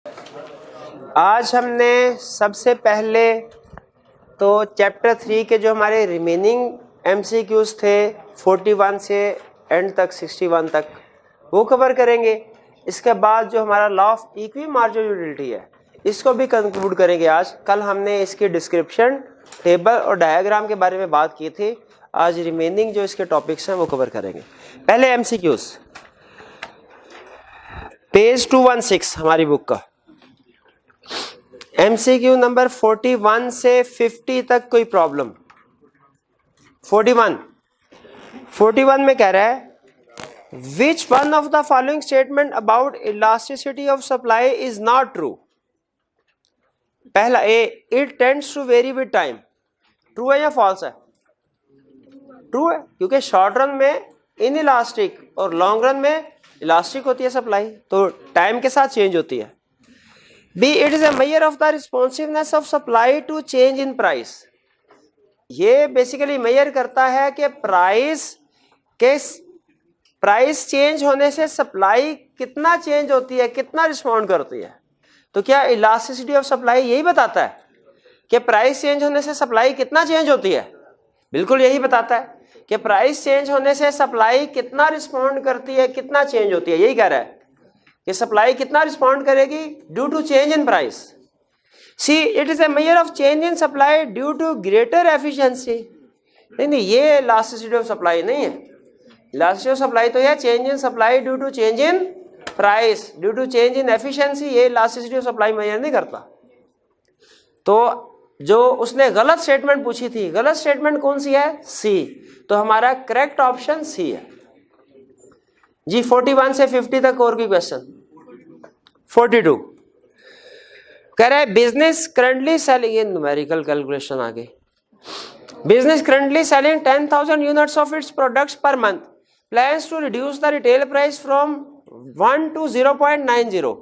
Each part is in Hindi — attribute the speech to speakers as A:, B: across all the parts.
A: आज हमने सबसे पहले तो चैप्टर 3 के जो हमारे रिमेनिंग MCQs थे 41 से एंड तक 61 तक वो कवर करेंगे। इसके बाद जो हमारा लॉ ऑफ इक्वी मार्जिनलिटी है इसको भी कंक्लूड करेंगे आज। कल हमने इसकी डिस्क्रिप्शन, टेबल और डायग्राम के बारे में बात की थी। आज रिमेनिंग जो इसके टॉपिक्स हैं वो कवर करेंगे। पहले MCQs, पेज 216 हमारी बुक का MCQ नंबर 41 से 50 तक कोई प्रॉब्लम। 41 में कह रहा है which one of the following statement about elasticity of supply is not true. पहला A, it tends to vary with time. True है या फॉल्स है? ट्रू है, क्योंकि शॉर्ट रन में इनइलास्टिक और लॉन्ग रन में इलास्टिक होती है सप्लाई, तो टाइम के साथ चेंज होती है। B, it is a measure of the responsiveness of supply to change in price. ये बेसिकली मेजर करता है कि प्राइस चेंज होने से सप्लाई कितना चेंज होती है, कितना रिस्पॉन्ड करती है। तो क्या इलास्टिसिटी ऑफ सप्लाई यही बताता है कि प्राइस चेंज होने से सप्लाई कितना चेंज होती है? बिल्कुल यही बताता है कि प्राइस चेंज होने से सप्लाई कितना रिस्पॉन्ड करती है, कितना चेंज होती है। यही कह रहा है कि सप्लाई कितना रिस्पॉन्ड करेगी due to change in price. C, it is a measure of change in supply due to greater efficiency. नहीं, ये इलास्टिसिटी ऑफ सप्लाई नहीं है। इलास्टिसिटी ऑफ सप्लाई तो है change in supply due to change in price, due to change in efficiency. ये इलास्टिसिटी ऑफ सप्लाई मेजर नहीं करता। तो जो उसने गलत स्टेटमेंट पूछी थी, गलत स्टेटमेंट कौन सी है? सी। तो हमारा करेक्ट ऑप्शन सी है जी। 41 से 50 तक और कोई क्वेश्चन? 42 कह रहा है बिजनेस करंटली सेलिंग, ये न्यूमेरिकल कैलकुलेशन आ गई। Business currently selling 10,000 units of its products per month, plans to reduce the retail price from 1 to 0.90.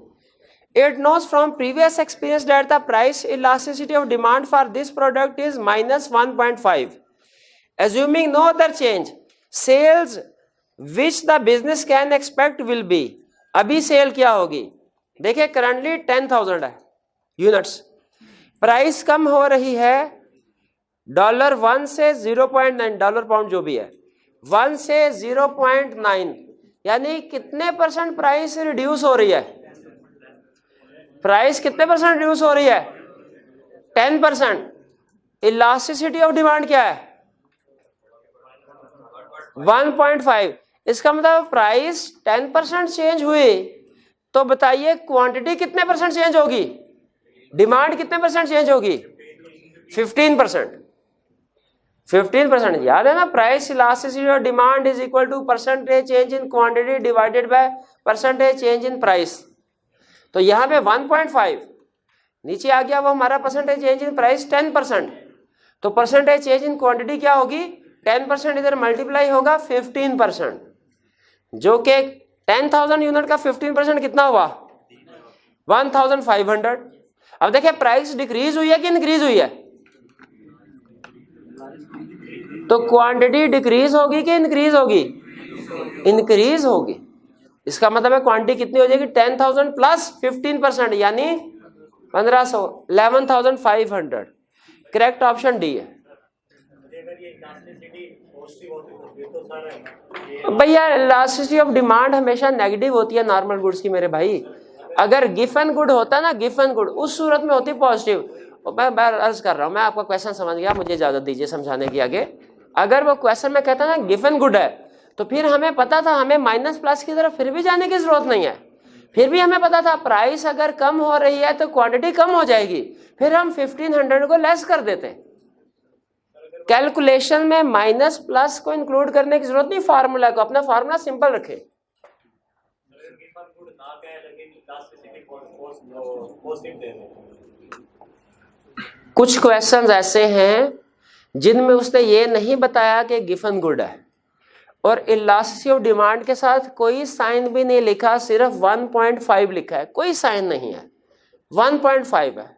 A: It knows from previous experience that the price elasticity of demand for this product is -1.5. Assuming no other change, sales which the business can expect will be, अभी सेल क्या होगी? देखिए करंटली 10,000 है यूनिट्स, प्राइस कम हो रही है $1 से 0.9, डॉलर पाउंड जो भी है, 1 से 0.9, यानी कितने % प्राइस रिड्यूस हो रही है? प्राइस कितने % रिड्यूस हो रही है? 10%। इलास्टिसिटी ऑफ डिमांड क्या है? 1.5। इसका मतलब प्राइस 10% चेंज हुई, तो बताइए क्वांटिटी कितने % चेंज होगी? डिमांड कितने % चेंज होगी? 15%। 15% याद है ना? Price elasticity of demand is equal to percentage change in quantity divided by percentage change in price. तो यहाँ पे 1.5 नीचे आ गया, वो हमारा परसेंटेज चेंज इन प्राइस 10%। तो परसेंटेज चेंज इन क्वांटिटी क्या होगी? 10% इधर मल्टीप्लाई होगा 15%, जो कि 10,000 यूनिट का 15% कितना हुआ? 1,500। अब देखिए प्राइस डिक्रीज हुई है कि इंक्रीज हुई है? तो क्वांटिटी डिक्रीज होगी कि इंक्रीज होगी? इंक्रीज होगी। इसका मतलब है क्वांटिटी कितनी हो जाएगी? 10,000 प्लस 15%, यानी 1,500, 11,500। करेक्ट ऑप्शन डी है। भैया इलास्टिसिटी ऑफ डिमांड हमेशा नेगेटिव होती है नॉर्मल गुड्स की मेरे भाई। अगर गिवन गुड होता ना, गिवन गुड, उस सूरत में होती पॉजिटिव। मैं अर्ज कर रहा हूं, मैं आपका क्वेश्चन समझ गया, मुझे इजाजत दीजिए समझाने की आगे। अगर वो क्वेश्चन में कहता ना गिवन गुड है, तो फिर हमें पता था हमें माइनस प्लस की तरफ फिर भी जाने की जरूरत नहीं है। फिर भी हमें पता था प्राइस अगर कम हो रही है तो क्वांटिटी कम हो जाएगी, फिर हम 1500 को लेस कर देते। कैलकुलेशन में माइनस प्लस को इंक्लूड करने की जरूरत नहीं, फार्मूला को, अपना फार्मूला सिंपल रखें। कुछ क्वेश्चंस ऐसे हैं जिनमें उसने ये नहीं बताया कि गिवन गुड है, और इलास्टिसिटी ऑफ डिमांड के साथ कोई साइन भी नहीं लिखा, सिर्फ 1.5 लिखा है, कोई साइन नहीं है, 1.5 है।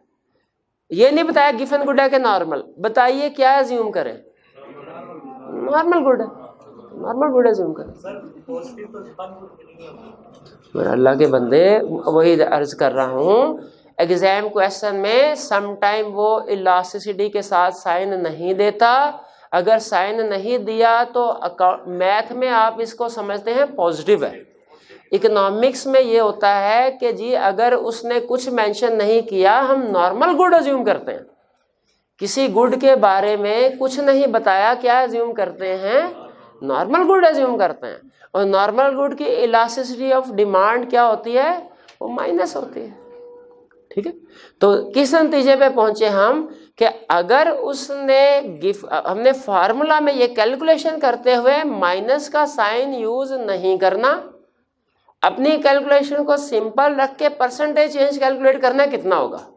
A: ये नहीं बताया गिवन गुड है कि नॉर्मल। बताइए क्या अज्यूम करें? नॉर्मल गुड है। नॉर्मल गुड एज्यूम कर। मेरे अल्लाह के बंदे, वही अर्ज कर रहा हूँ, एग्जाम क्वेश्चन में समटाइम वो इलास्टिसिटी के साथ साइन नहीं देता। अगर साइन नहीं दिया तो मैथ में आप इसको समझते हैं पॉजिटिव है। इकोनॉमिक्स में ये होता है कि जी अगर उसने कुछ मेंशन नहीं किया, हम नॉर्मल गुड अज्यूम करते हैं। किसी गुड के बारे में कुछ नहीं बताया, क्या अज्यूम करते हैं? नॉर्मल गुड अज्यूम करते हैं। और नॉर्मल गुड की इलास्टिसिटी ऑफ डिमांड क्या होती है? वो माइनस होती है। ठीक है, तो किस नतीजे पे पहुंचे हम कि अगर उसने हमने फार्मूला में ये कैलकुलेशन करते हुए माइनस का साइन यूज नहीं करना, अपनी कैलकुलेशन को सिंपल रख के परसेंटेज चेंज कैलकुलेट करना है कितना होगा।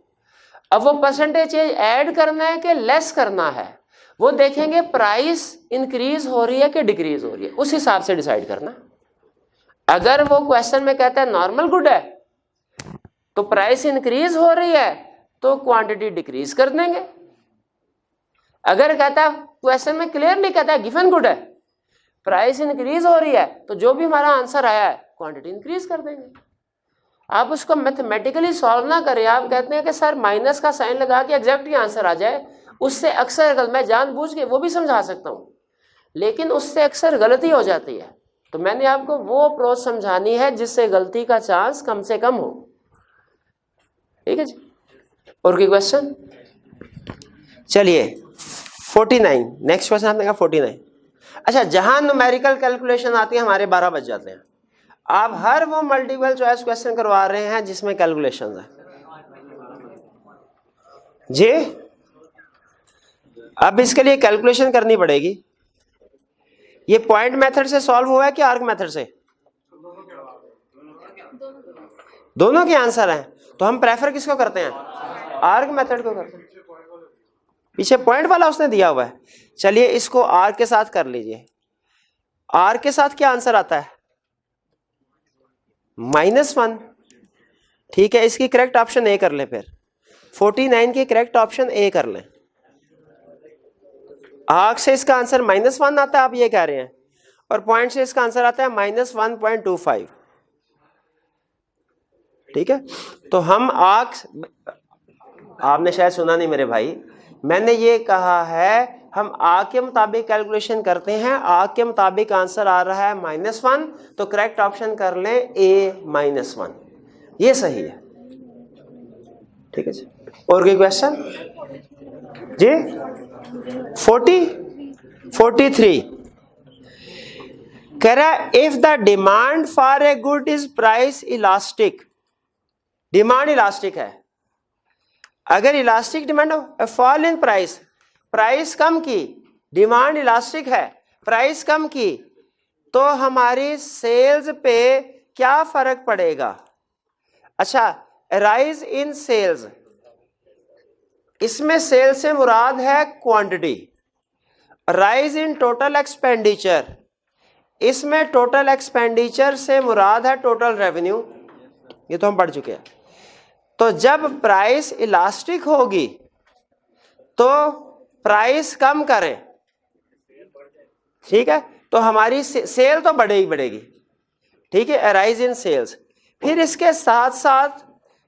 A: अब वो परसेंटेज चेंज ऐड करना है कि लेस करना है, वो देखेंगे प्राइस इंक्रीज हो रही है कि डिक्रीज हो रही है, उस हिसाब से डिसाइड करना। अगर वो क्वेश्चन में कहता है नॉर्मल गुड है तो प्राइस इंक्रीज हो रही है तो क्वांटिटी डिक्रीज कर देंगे। अगर कहता है क्वेश्चन में क्लियरली कहता है गिवन गुड है, प्राइस इंक्रीज हो रही है, तो जो भी हमारा आंसर आया है क्वांटिटी इंक्रीज कर देंगे। आप उसको मैथमेटिकली सॉल्व ना करें, आप कहते हैं कि सर माइनस का साइन लगा के एग्जैक्ट ही आंसर आ जाए, उससे अक्सर गलत, मैं जानबूझ के वो भी समझा सकता हूँ लेकिन उससे अक्सर गलती हो जाती है। तो मैंने आपको वो अप्रोच समझानी है जिससे गलती का चांस कम से कम हो। ठीक है जी, और कोई क्वेश्चन? चलिए 49, नेक्स्ट क्वेश्चन आपने कहा 49। अच्छा, जहां न्यूमेरिकल कैलकुलेशन आती है हमारे 12 बज जाते हैं। आप हर वो मल्टीपल चॉइस क्वेश्चन करवा रहे हैं जिसमें कैलकुलेशन है जी। अब इसके लिए कैलकुलेशन करनी पड़ेगी। ये पॉइंट मेथड से सॉल्व हुआ है कि आर्क मेथड से? दोनों के आंसर हैं, तो हम प्रेफर किसको करते हैं? आर्क मेथड को करते हैं। पीछे पॉइंट वाला उसने दिया हुआ है। चलिए इसको आर्क के साथ कर लीजिए। आर्क के साथ क्या आंसर आता है? -1। ठीक है, इसकी करेक्ट ऑप्शन ए कर लें। फिर 49 की करेक्ट ऑप्शन ए कर लें। आर्क से इसका आंसर -1 आता है, आप ये कह रहे हैं, और पॉइंट से इसका आंसर आता है -1.25। ठीक है, तो हम आर्क, आपने शायद सुना नहीं मेरे भाई, मैंने ये कहा है हम आर्क के मुताबिक कैलकुलेशन करते हैं। आर्क के मुताबिक आंसर आ रहा है -1, तो करेक्ट ऑप्शन कर लें A-1, ये सही है। ठीक है जी, और कोई क्वेश्चन जी? 43 कह रहा है if the demand for a good is price elastic. Demand elastic है, अगर elastic demand fall in price, price कम की, डिमांड इलास्टिक है, प्राइस कम की, तो हमारी सेल्स पे क्या फर्क पड़ेगा? अच्छा, राइज इन सेल्स, इसमें सेल्स से मुराद है quantity. Rise in total expenditure, इसमें टोटल एक्सपेंडिचर से मुराद है टोटल रेवेन्यू, ये तो हम पढ़ चुके हैं। तो जब प्राइस इलास्टिक होगी तो प्राइस कम करें, ठीक है, तो हमारी सेल तो बढ़ेगी बढ़ेगी। ठीक है, राइज इन सेल्स। फिर इसके साथ साथ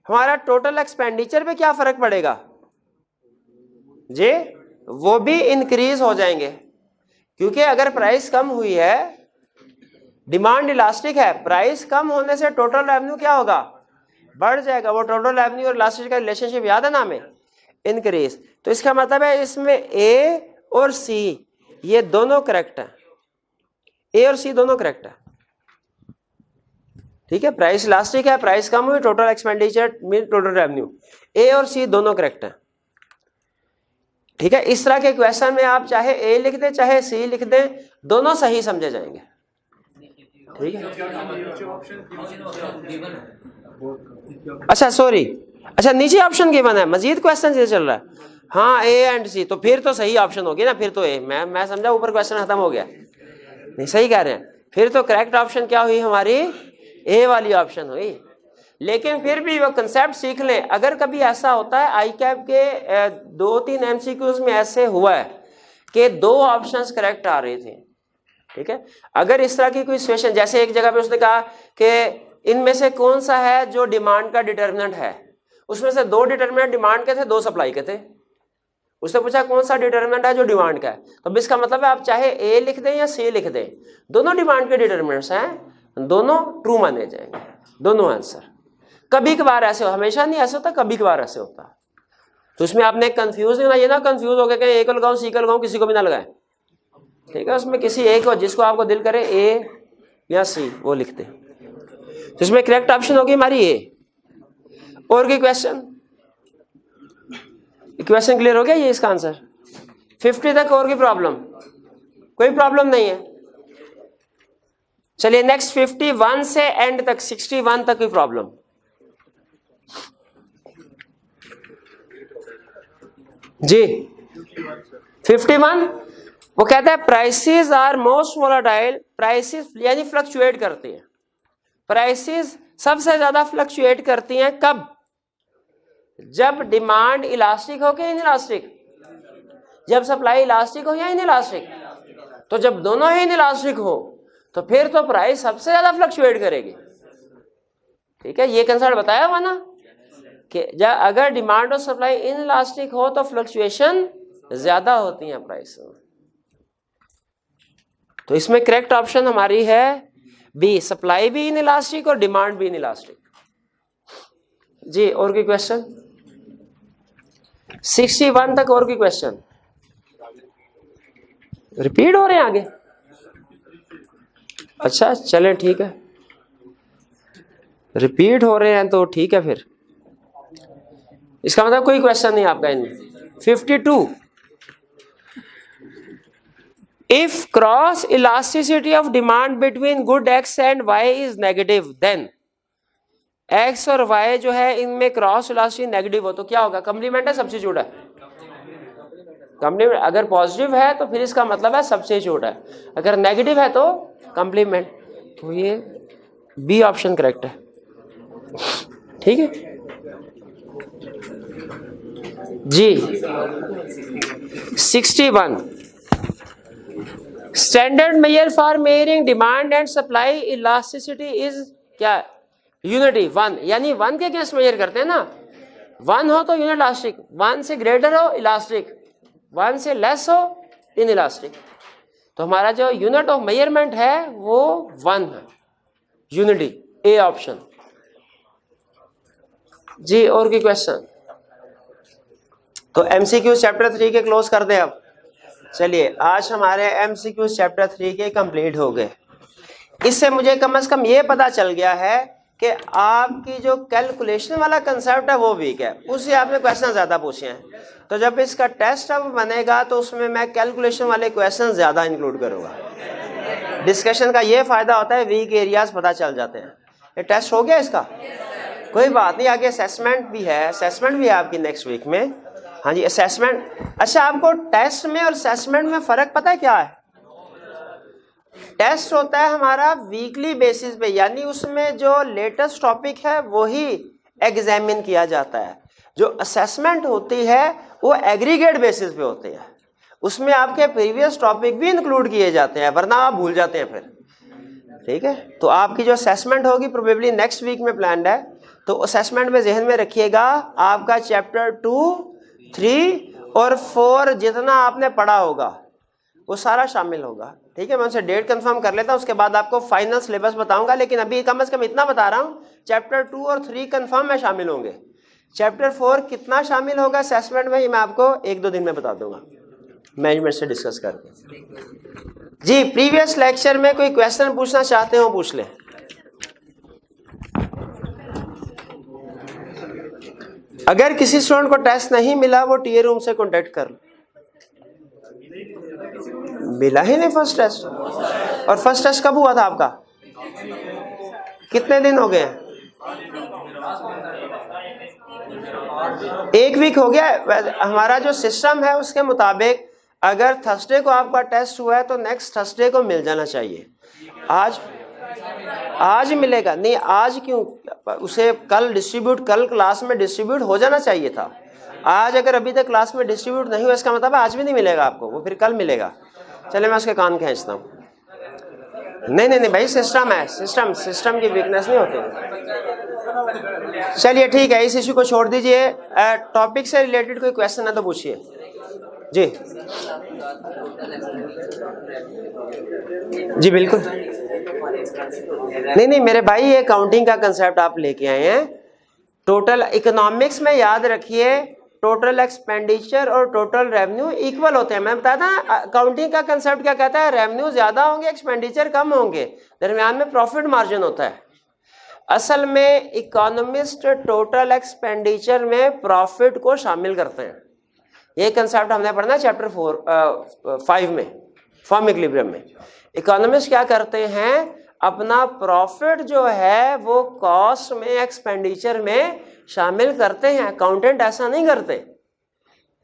A: हमारा टोटल एक्सपेंडिचर पे क्या फर्क पड़ेगा जी? वो भी इंक्रीज हो जाएंगे, क्योंकि अगर प्राइस कम हुई है, डिमांड इलास्टिक है, प्राइस कम होने से टोटल रेवेन्यू क्या होगा? बढ़ जाएगा। वो टोटल रेवेन्यू और इलास्टिक का रिलेशनशिप याद है ना हमें? इंक्रीज। तो इसका मतलब है इसमें ए और सी ये दोनों करेक्ट है, ए और सी दोनों करेक्ट है। ठीक है, प्राइस इलास्टिक है, प्राइस कम हुई, total expenditure mean total revenue, A और सी दोनों करेक्ट है। ठीक है, इस तरह के क्वेश्चन में आप चाहे ए लिख दें चाहे सी लिख दें, दोनों सही समझे जाएंगे। ठीक है, अच्छा सॉरी, अच्छा नीचे ऑप्शन गिवन है, मजीद क्वेश्चन ये चल रहा है। हाँ, ए एंड सी, तो फिर तो सही ऑप्शन होगी ना, फिर तो ए। मैं समझा ऊपर क्वेश्चन खत्म हो गया, नहीं सही कह रहे हैं। फिर तो करेक्ट ऑप्शन क्या हुई हमारी? ए वाली ऑप्शन हुई। लेकिन फिर भी वो कंसेप्ट सीख लें। अगर कभी ऐसा होता है, आई कैप के 2-3 MCQs में ऐसे हुआ है कि 2 ऑप्शंस करेक्ट आ रहे थे, ठीक है। अगर इस तरह की कोई सिचुएशन, जैसे एक जगह पे उसने कहा कि इनमें से कौन सा है जो डिमांड का डिटर्मिनेंट है, उसमें से 2 डिटर्मिनेंट डिमांड के थे, 2 सप्लाई के थे। उसने पूछा कौन सा डिटर्मिनेंट है जो डिमांड का है, तो इसका मतलब है आप चाहे ए लिख दें या सी लिख दें, दोनों डिमांड के डिटर्मिनेंट्स हैं, दोनों ट्रू माने जाएंगे, दोनों आंसर। कभी कभार ऐसे हो, हमेशा नहीं ऐसे होता, कभी कभार ऐसे होता। तो इसमें आपने कंफ्यूज नहीं होना, ये ना कंफ्यूज हो गया कहीं ए को लगाऊं सी को लगाऊं, किसी को भी ना लगाएं, ठीक है। उसमें किसी एक को जिसको आपको दिल करे ए या सी वो लिख दे। तो इसमें करेक्ट ऑप्शन होगी हमारी ए। और कोई क्वेश्चन? क्वेश्चन क्लियर हो गया, ये इसका आंसर 50 तक। और की प्रॉब्लम? कोई प्रॉब्लम नहीं है। चलिए नेक्स्ट 51 से एंड तक 61 तक कोई प्रॉब्लम? जी 51 वो कहता है prices are most volatile, prices यानी फ्लक्चुएट करती हैं, प्राइसेस सबसे ज्यादा फ्लक्चुएट करती हैं कब? जब डिमांड इलास्टिक हो कि इनइलास्टिक, जब सप्लाई इलास्टिक हो या इनइलास्टिक। तो जब दोनों ही इनइलास्टिक हो तो फिर तो प्राइस सबसे ज्यादा फ्लक्चुएट करेगी, ठीक है। ये कंसेप्ट बताया हुआ ना कि जब अगर डिमांड और सप्लाई इनइलास्टिक हो तो फ्लक्चुएशन ज्यादा होती है प्राइस। तो इसमें करेक्ट ऑप्शन हमारी है बी, सप्लाई भी इनइलास्टिक और डिमांड भी इनइलास्टिक। जी और कोई क्वेश्चन? 61 तक और कोई क्वेश्चन? रिपीट हो रहे हैं आगे? अच्छा चलें ठीक है, रिपीट हो रहे हैं तो ठीक है, फिर इसका मतलब कोई क्वेश्चन नहीं आपका इनमें। 52 if cross elasticity of demand between good X and Y is negative, then X और वाई जो है इनमें क्रॉस इलास्टिसिटी नेगेटिव हो तो क्या होगा? कॉम्प्लीमेंट है सब्स्टिट्यूट है? कॉम्प्लीमेंट। अगर पॉजिटिव है तो फिर इसका मतलब है सब्स्टिट्यूट है, अगर नेगेटिव है तो कॉम्प्लीमेंट। तो ये बी ऑप्शन करेक्ट है, ठीक है जी। 61 standard major for measuring demand and supply elasticity is क्या? यूनिटी 1, यानी 1 के अगेंस्ट मेजर करते हैं ना, 1 हो तो यूनिट इलास्टिक, 1 से ग्रेटर हो इलास्टिक, 1 से लेस हो इनइलास्टिक। तो हमारा जो यूनिट ऑफ मेजरमेंट है वो 1 है, यूनिटी, ए ऑप्शन जी। और कोई क्वेश्चन? तो एमसीक्यू चैप्टर 3 के क्लोज कर दें अब। चलिए आज हमारे एमसीक्यू चैप्टर 3 के कंप्लीट हो गए। इससे मुझे कम से कम ये पता चल गया है कि आपकी जो कैलकुलेशन वाला कंसेप्ट है वो वीक है, उससे आपने क्वेश्चन ज़्यादा पूछे हैं। तो जब इसका टेस्ट अब बनेगा तो उसमें मैं कैलकुलेशन वाले क्वेश्चन ज़्यादा इंक्लूड करूँगा। डिस्कशन का ये फ़ायदा होता है, वीक एरियाज पता चल जाते हैं। ये टेस्ट हो गया इसका, कोई बात नहीं, आगे असेसमेंट भी है, असेसमेंट भी है आपकी नेक्स्ट वीक में। हाँ जी असेसमेंट। अच्छा आपको टेस्ट में और असेसमेंट में फ़र्क पता है क्या है? टेस्ट होता है हमारा वीकली बेसिस पे, यानी उसमें जो लेटेस्ट टॉपिक है वही एग्जामिन किया जाता है। जो असेसमेंट होती है वो एग्रीगेट बेसिस पे होती है, उसमें आपके प्रीवियस टॉपिक भी इंक्लूड किए जाते हैं, वरना आप भूल जाते हैं फिर, ठीक है। तो आपकी जो असेसमेंट होगी प्रोबेबली नेक्स्ट वीक में प्लान्ड है, तो असेसमेंट में जहन में रखिएगा आपका चैप्टर 2, 3 और 4 जितना आपने पढ़ा होगा वो सारा शामिल होगा, ठीक है। मैं उनसे डेट कंफर्म कर लेता हूँ, उसके बाद आपको फाइनल सिलेबस बताऊंगा, लेकिन अभी कम से कम इतना बता रहा हूँ, चैप्टर 2 और 3 कंफर्म में शामिल होंगे। चैप्टर 4 कितना शामिल होगा असेसमेंट में, ये मैं आपको 1-2 दिन में बता दूंगा मैनेजमेंट से डिस्कस करके। जी प्रीवियस लेक्चर में कोई क्वेश्चन पूछना चाहते हो पूछ लें। अगर किसी स्टूडेंट को टेस्ट नहीं मिला वो टीए रूम से कॉन्टेक्ट कर लो। मिला ही नहीं फर्स्ट टेस्ट, और फर्स्ट टेस्ट कब हुआ था आपका? कितने दिन हो गए? 1 वीक हो गया। हमारा जो सिस्टम है उसके मुताबिक अगर थर्सडे को आपका टेस्ट हुआ है तो नेक्स्ट थर्सडे को मिल जाना चाहिए। आज मिलेगा नहीं, आज क्यों? उसे कल डिस्ट्रीब्यूट, कल क्लास में डिस्ट्रीब्यूट हो जाना चाहिए था। आज अगर अभी तक क्लास में डिस्ट्रीब्यूट नहीं हुआ इसका मतलब आज भी नहीं मिलेगा आपको, वो फिर कल मिलेगा। चले मैं उसके कान खींचता हूँ। नहीं भाई, सिस्टम है, सिस्टम की वीकनेस नहीं होती। चलिए ठीक है, इस इशू को छोड़ दीजिए। टॉपिक से रिलेटेड कोई क्वेश्चन है तो पूछिए जी। जी बिल्कुल। नहीं मेरे भाई, ये काउंटिंग का कंसेप्ट आप लेके आए हैं। टोटल इकोनॉमिक्स में याद रखिए, टोटल एक्सपेंडिचर और टोटल रेवेन्यू इक्वल होते हैं। मैं बताया था अकाउंटिंग का कंसेप्ट क्या कहता है, रेवेन्यू ज्यादा होंगे, एक्सपेंडिचर कम होंगे, दरमियान में प्रॉफिट मार्जिन होता है। असल में इकोनॉमिस्ट टोटल एक्सपेंडिचर में प्रॉफिट को शामिल करते हैं। ये कंसेप्ट हमने पढ़ना चैप्टर 5 में, फर्म इक्विलिब्रियम में। इकोनॉमिस्ट क्या करते हैं, अपना प्रॉफिट जो है वो कॉस्ट में, एक्सपेंडिचर में शामिल करते हैं। अकाउंटेंट ऐसा नहीं करते।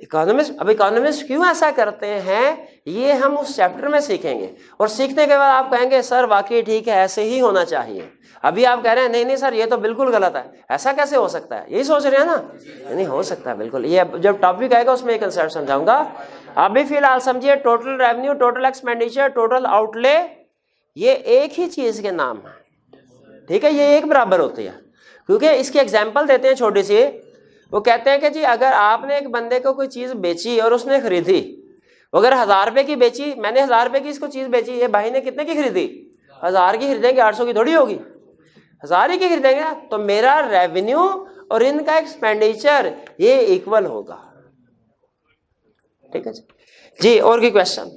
A: इकोनॉमिस्ट क्यों ऐसा करते हैं, ये हम उस चैप्टर में सीखेंगे। और सीखने के बाद आप कहेंगे सर वाकई ठीक है, ऐसे ही होना चाहिए। अभी आप कह रहे हैं नहीं सर ये तो बिल्कुल गलत है, ऐसा कैसे हो सकता है, यही सोच रहे हैं ना? नहीं हो सकता है बिल्कुल। ये जब टॉपिक आएगा उसमें एक कंसेप्ट समझाऊंगा। अभी फिलहाल समझिए, total revenue, total expenditure, total outlay, ये एक ही चीज के नाम है, ठीक है? ये एक बराबर होती है। क्योंकि इसकी एग्जाम्पल देते हैं छोटी सी। वो कहते हैं कि जी अगर आपने एक बंदे को कोई चीज बेची और उसने खरीदी, अगर 1000 रुपए की बेची, मैंने 1000 रुपए की इसको चीज बेची, ये भाई ने कितने की खरीदी? 1000 की खरीदेंगे, 800 की थोड़ी होगी, 1000 ही की खरीदेंगे ना। तो मेरा रेवेन्यू और इनका एक्सपेंडिचर ये इक्वल होगा, ठीक है जी। और कोई क्वेश्चन?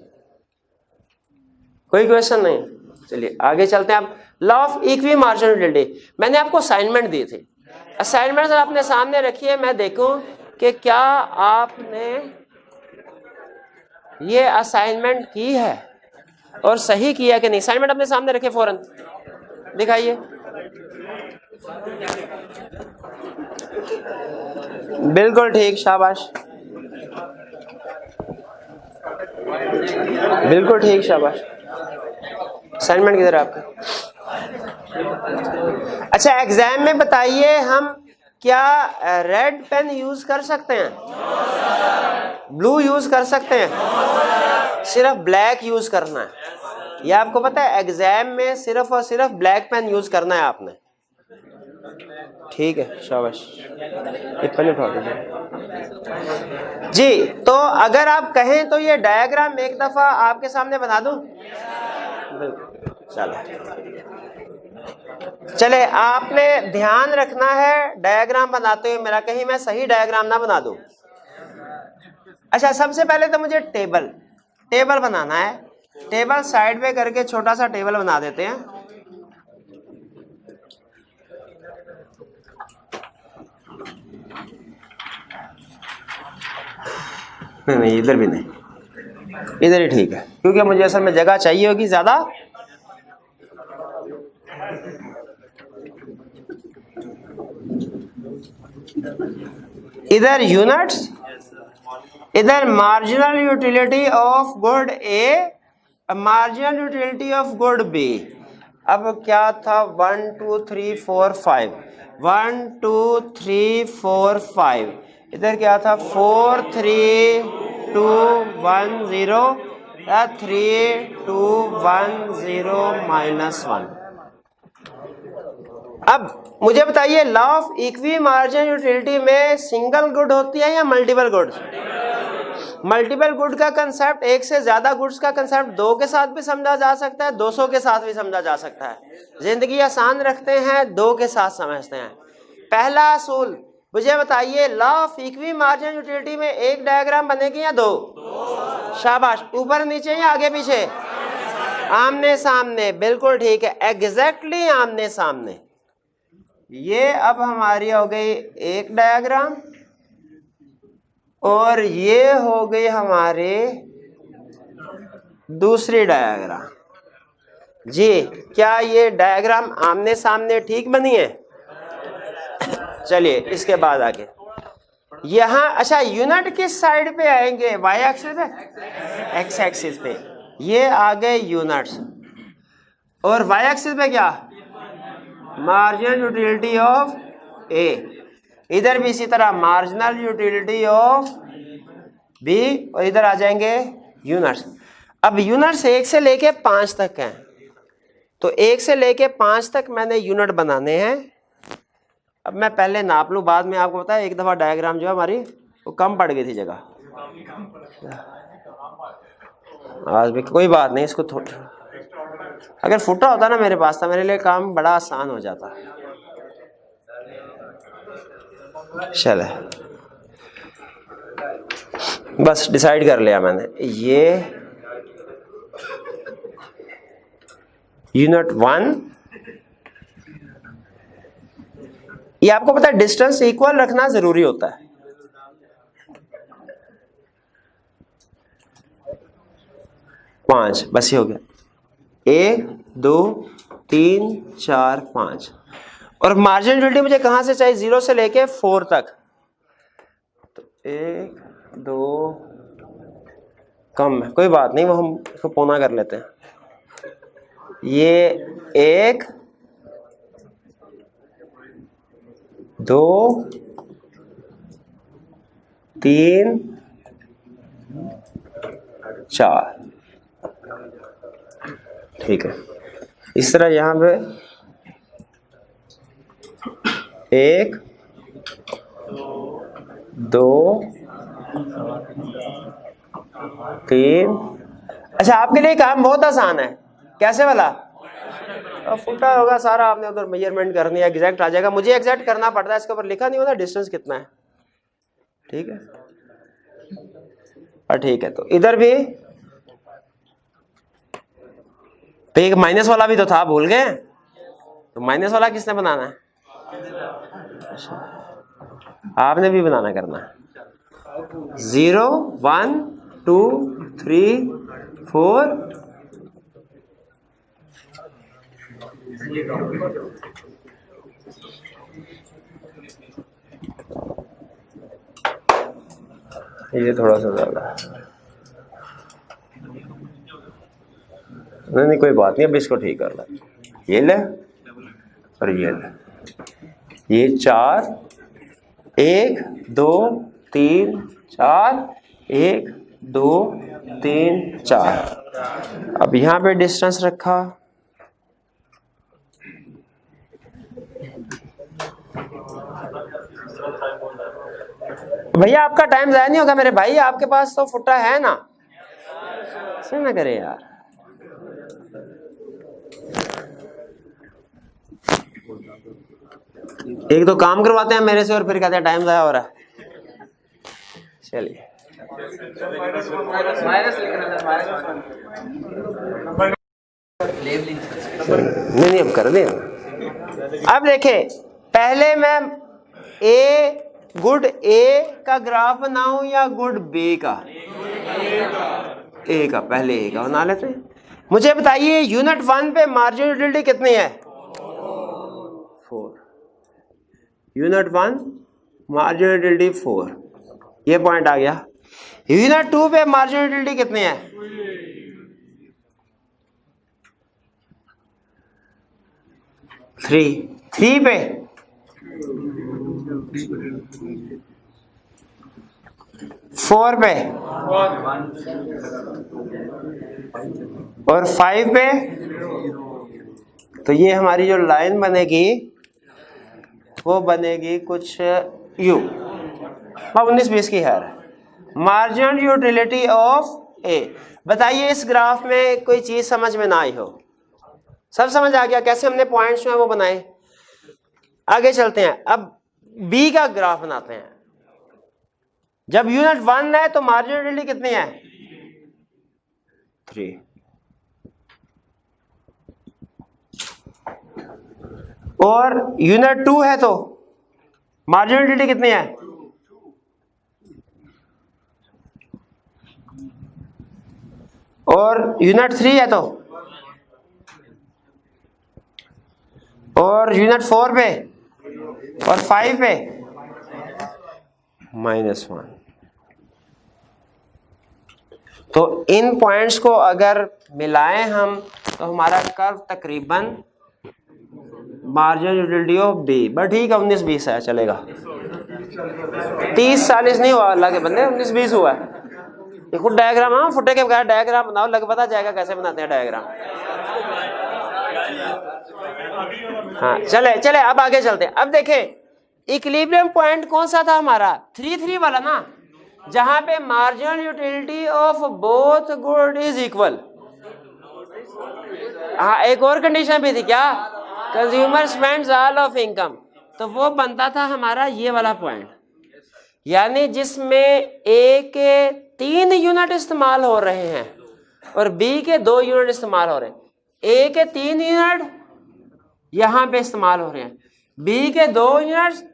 A: कोई क्वेश्चन नहीं? चलिए आगे चलते हैं। आप law of equi marginal utility, मैंने आपको असाइनमेंट दी थी। असाइनमेंट अपने सामने रखिए, मैं देखूं कि क्या आपने ये असाइनमेंट की है और सही किया कि नहीं। असाइनमेंट अपने सामने रखे, फौरन दिखाइए। बिल्कुल ठीक, शाबाश, बिल्कुल ठीक, शाबाश। असाइनमेंट किधर है आपका? अच्छा, एग्जाम में बताइए, हम क्या रेड पेन यूज कर सकते हैं? ब्लू यूज कर सकते हैं? सिर्फ ब्लैक यूज करना है। ये आपको पता है, एग्जाम में सिर्फ और सिर्फ ब्लैक पेन यूज करना है आपने, ठीक है? शाबाश, एक पेन उठा दीजिए जी। तो अगर आप कहें तो ये डायग्राम एक दफा आपके सामने बना दूं? चले, आपने ध्यान रखना है डायग्राम बनाते हुए मेरा, कहीं मैं सही डायग्राम ना बना दूं। अच्छा, सबसे पहले तो मुझे टेबल बनाना है। टेबल साइड में करके छोटा सा टेबल बना देते हैं। नहीं इधर भी नहीं, इधर ही ठीक है, क्योंकि मुझे असल में जगह चाहिए होगी ज्यादा। इधर यूनिट्स, इधर marginal utility of good A, marginal utility of good B. अब क्या था, 1 2 3 4 5, 1 2 3 4 5, इधर क्या था, 4 3 2 1 0, 3 2 1 0 -1। अब मुझे बताइए, law of equi margin utility में सिंगल गुड होती है या मल्टीपल गुड्स? मल्टीपल गुड का कंसेप्ट, एक से ज्यादा गुड्स का कंसेप्ट 2 के साथ भी समझा जा सकता है, 200 के साथ भी समझा जा सकता है। जिंदगी आसान रखते हैं, 2 के साथ समझते हैं। पहला असूल मुझे बताइए, law of equi margin utility में एक डायग्राम बनेगी या 2? शाबाश, ऊपर नीचे या आगे पीछे? आमने सामने, बिल्कुल ठीक है, एग्जैक्टली आमने सामने। ये अब हमारी हो गई एक डायग्राम और ये हो गई हमारे दूसरी डायग्राम जी। क्या ये डायग्राम आमने सामने ठीक बनी है? चलिए इसके बाद आगे यहाँ, अच्छा यूनिट किस साइड पे आएंगे? वाई एक्सिस पे, एक्स एक्सिस पे। ये आ गए यूनिट्स, और वाई एक्सिस पे क्या, मार्जिनल यूटिलिटी ऑफ ए। इधर भी इसी तरह मार्जिनल यूटिलिटी ऑफ बी, और इधर आ जाएंगे यूनिट्स। अब यूनिट्स 1 से लेके 5 तक हैं। तो 1 से लेके 5 तक मैंने यूनिट बनाने हैं। अब मैं पहले नाप लूँ, बाद में आपको पता है एक दफ़ा डायग्राम जो है हमारी वो कम पड़ गई थी जगह। आज भी कोई बात नहीं, इसको थोड़ा अगर फुटा होता ना मेरे पास था, मेरे लिए काम बड़ा आसान हो जाता। चले, बस डिसाइड कर लिया मैंने, ये यूनिट 1, ये आपको पता है डिस्टेंस इक्वल रखना जरूरी होता है। पांच, बस ये हो गया, 1 2 3 4 5। और मार्जिन यूटिलिटी मुझे कहां से चाहिए? 0 से लेके 4 तक। तो 1 2 कम है, कोई बात नहीं, वो हम इसको पौना कर लेते हैं। ये 1 2 3 4, ठीक है। इस तरह यहां पे 1 2 3। अच्छा, आपके लिए काम बहुत आसान है। कैसे वाला? फुटा होगा सारा, आपने उधर मेजरमेंट करनी है, एग्जैक्ट आ जाएगा। मुझे एग्जैक्ट करना पड़ता है, इसके ऊपर लिखा नहीं होता डिस्टेंस कितना है, ठीक है। और ठीक है, तो इधर भी तो एक माइनस वाला भी तो था, भूल गए? तो माइनस वाला किसने बनाना है? आपने भी बनाना करना है। 0 1 2 3 4। ये थोड़ा सा ज्यादा, नहीं कोई बात नहीं, अब इसको ठीक कर ले। ये ले और ये ले, ये 4 1 2 3 4 1 2 3 4। अब यहां पे डिस्टेंस रखा, भैया आपका टाइम ज़ाया नहीं होगा मेरे भाई, आपके पास तो फुटा है ना, ऐसे ना करे यार। एक तो काम करवाते हैं मेरे से और फिर कहते हैं टाइम ज़ाया हो रहा है। चलिए, नहीं अब कर दें। अब देखें, पहले मैं गुड ए का ग्राफ बनाऊं या गुड बी का? ए का, पहले ए का बना लेते हैं। मुझे बताइए यूनिट 1 पे मार्जिन यूटिलिटी कितनी है? 4। यूनिट 1 मार्जिन यूटिलिटी 4, ये पॉइंट आ गया। यूनिट 2 पे मार्जिन यूटिलिटी कितनी है? 3 पे 4 पे और 5 पे। तो ये हमारी जो लाइन बनेगी वो बनेगी कुछ यू, 19-20 की है। मार्जिनल यूटिलिटी ऑफ ए। बताइए इस ग्राफ में कोई चीज समझ में ना आई हो? सब समझ आ गया कैसे हमने पॉइंट्स जो है वो बनाए। आगे चलते हैं, अब बी का ग्राफ बनाते हैं। जब यूनिट 1 है तो मार्जिनल यूटिलिटी कितनी है? 3। और यूनिट 2 है तो मार्जिनल यूटिलिटी कितनी है? और यूनिट 3 है तो, और यूनिट 4 पे और 5 पे -1। तो इन पॉइंट्स को अगर मिलाएं हम तो हमारा कर्व तकरीबन marginal utility of B, but ठीक है 19-20 है, चलेगा। 30-40 नहीं हुआ अल्लाह के बंदे, 19-20 हुआ है। ये खुद डायग्राम, हाँ फुटे के बगैर डायग्राम बनाओ, लग पता जाएगा कैसे बनाते हैं डायग्राम। हाँ चले चले अब आगे चलते हैं। अब देखें इक्विलिब्रियम पॉइंट कौन सा था हमारा, 3 वाला ना, जहां पे marginal utility of both good is equal. हाँ एक और कंडीशन भी थी क्या, consumer spends all of income, तो वो बनता था हमारा ये वाला पॉइंट, यानी जिसमें ए के 3 यूनिट इस्तेमाल हो रहे हैं और बी के 2 यूनिट इस्तेमाल हो रहे हैं। ए के 3 यूनिट यहां पे इस्तेमाल हो रहे हैं, बी के 2 यूनिट